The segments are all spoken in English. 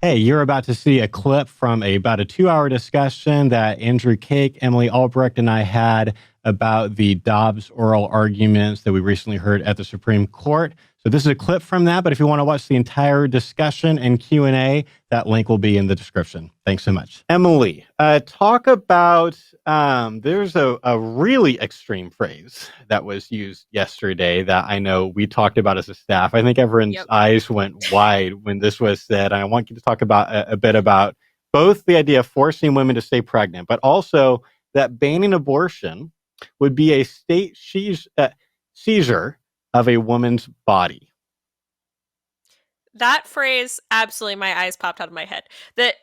Hey, you're about to see a clip from about a 2-hour discussion that Andrew Cake, Emily Albrecht, and I had about the Dobbs oral arguments that we recently heard at the Supreme Court. So this is a clip from that, but if you want to watch the entire discussion and Q&A, that link will be in the description. Thanks so much. Emily, talk about, there's a really extreme phrase that was used yesterday that I know we talked about as a staff. I think everyone's eyes went wide when this was said. And I want you to talk about a bit about both the idea of forcing women to stay pregnant, but also that banning abortion would be a state seizure of a woman's body. That phrase, absolutely, my eyes popped out of my head. That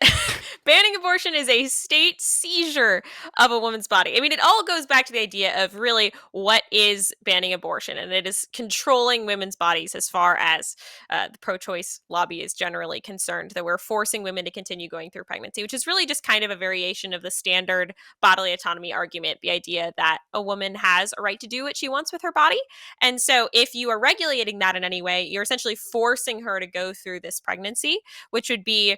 banning abortion is a state seizure of a woman's body. I mean, it all goes back to the idea of really what is banning abortion, and it is controlling women's bodies as far as the pro-choice lobby is generally concerned, that we're forcing women to continue going through pregnancy, which is really just kind of a variation of the standard bodily autonomy argument, the idea that a woman has a right to do what she wants with her body. And so if you are regulating that in any way, you're essentially forcing her to go through this pregnancy, which would be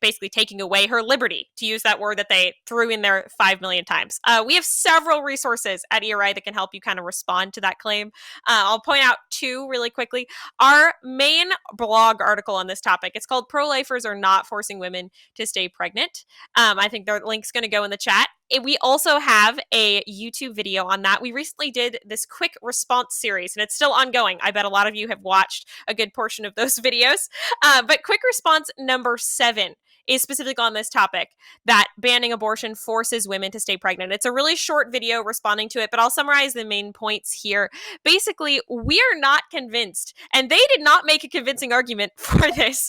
basically taking away her liberty, to use that word that they threw in there 5 million times. We have several resources at ERI that can help you kind of respond to that claim. I'll point out two really quickly. Our main blog article on this topic, it's called Pro-Lifers Are Not Forcing Women to Stay Pregnant. I think the link's going to go in the chat. We also have a YouTube video on that. We recently did this quick response series, and it's still ongoing. I bet a lot of you have watched a good portion of those videos. But quick response number 7 is specific on this topic, that banning abortion forces women to stay pregnant. It's a really short video responding to it, but I'll summarize the main points here. Basically, we are not convinced, and they did not make a convincing argument for this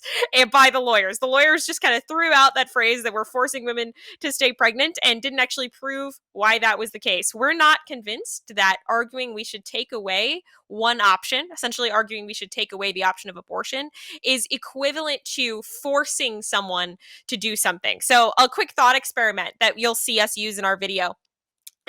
by the lawyers. The lawyers just kind of threw out that phrase that we're forcing women to stay pregnant and didn't actually prove why that was the case. We're not convinced that arguing we should take away one option, essentially arguing we should take away the option of abortion, is equivalent to forcing someone to do something. So a quick thought experiment that you'll see us use in our video.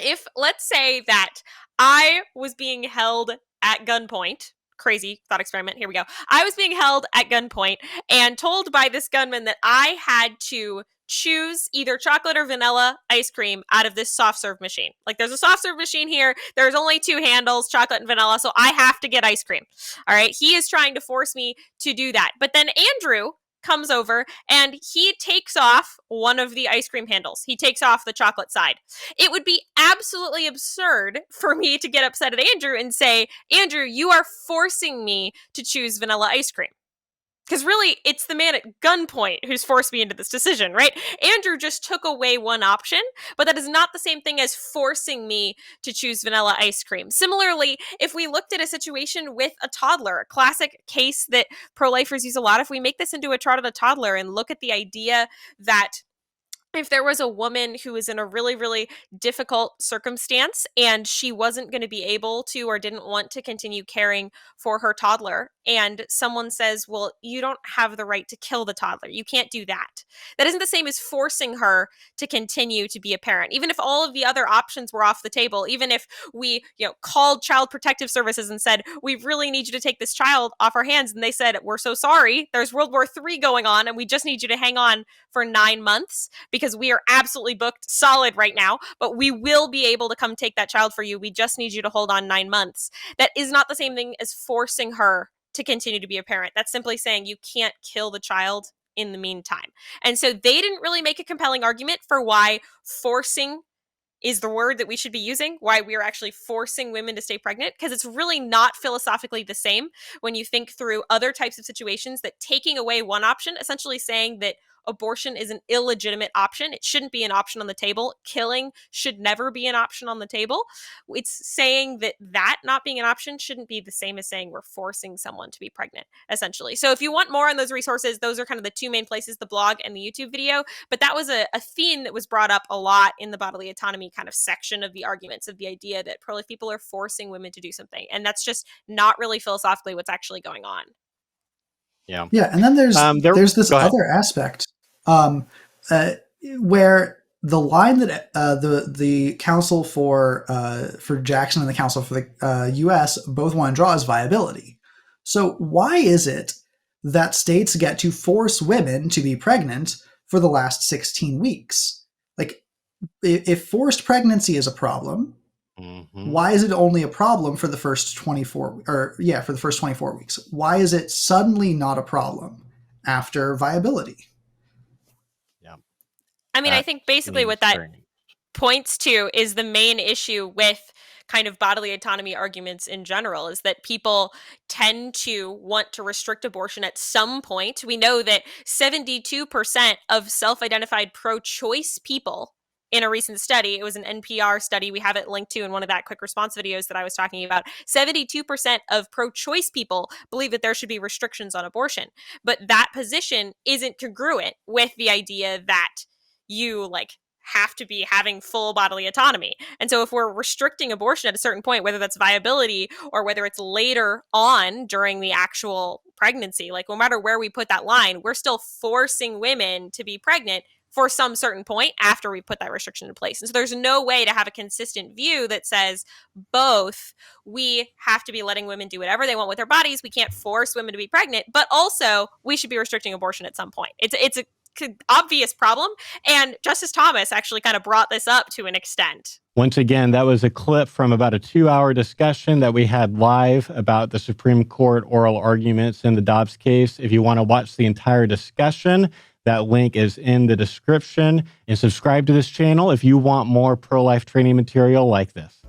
If, let's say that I was being held at gunpoint, crazy thought experiment, here we go. I was being held at gunpoint and told by this gunman that I had to choose either chocolate or vanilla ice cream out of this soft serve machine. Like, there's a soft serve machine here. There's only 2 handles, chocolate and vanilla, so I have to get ice cream. All right. He is trying to force me to do that. But then Andrew comes over and he takes off one of the ice cream handles. He takes off the chocolate side. It would be absolutely absurd for me to get upset at Andrew and say, Andrew, you are forcing me to choose vanilla ice cream. Because really, it's the man at gunpoint who's forced me into this decision, right? Andrew just took away one option, but that is not the same thing as forcing me to choose vanilla ice cream. Similarly, if we looked at a situation with a toddler, a classic case that pro-lifers use a lot, if we make this into a chart of a toddler and look at the idea that if there was a woman who was in a really, really difficult circumstance and she wasn't going to be able to or didn't want to continue caring for her toddler, and someone says, well, you don't have the right to kill the toddler. You can't do that. That isn't the same as forcing her to continue to be a parent. Even if all of the other options were off the table, even if we, called Child Protective Services and said, we really need you to take this child off our hands. And they said, we're so sorry. There's World War III going on and we just need you to hang on for 9 months because we are absolutely booked solid right now, but we will be able to come take that child for you. We just need you to hold on 9 months. That is not the same thing as forcing her to continue to be a parent. That's simply saying you can't kill the child in the meantime. And so they didn't really make a compelling argument for why forcing is the word that we should be using, why we are actually forcing women to stay pregnant, because it's really not philosophically the same when you think through other types of situations, that taking away one option, essentially saying that abortion is an illegitimate option. It shouldn't be an option on the table. Killing should never be an option on the table. It's saying that not being an option shouldn't be the same as saying we're forcing someone to be pregnant, essentially. So if you want more on those resources, those are kind of the 2 main places, the blog and the YouTube video. But that was a theme that was brought up a lot in the bodily autonomy kind of section of the arguments, of the idea that pro-life people are forcing women to do something. And that's just not really philosophically what's actually going on. Yeah. And then there's this other aspect where the line that the counsel for Jackson and the counsel for the U.S. both want to draw is viability. So why is it that states get to force women to be pregnant for the last 16 weeks. Like, if forced pregnancy is a problem, why is it only a problem for the first 24 for the first 24 weeks? Why is it suddenly not a problem after viability? Yeah. I mean, I think basically what that points to is the main issue with kind of bodily autonomy arguments in general, is that people tend to want to restrict abortion at some point. We know that 72% of self-identified pro-choice people in a recent study, it was an NPR study, we have it linked to in one of that quick response videos that I was talking about, 72% of pro-choice people believe that there should be restrictions on abortion. But that position isn't congruent with the idea that you have to be having full bodily autonomy. And so if we're restricting abortion at a certain point, whether that's viability or whether it's later on during the actual pregnancy, no matter where we put that line, we're still forcing women to be pregnant for some certain point after we put that restriction in place. And so there's no way to have a consistent view that says both we have to be letting women do whatever they want with their bodies, we can't force women to be pregnant, but also we should be restricting abortion at some point. It's a obvious problem, and Justice Thomas actually kind of brought this up to an extent. Once again, that was a clip from about a 2-hour discussion that we had live about the Supreme Court oral arguments in the Dobbs case. If you want to watch the entire discussion, that link is in the description, and subscribe to this channel if you want more pro-life training material like this.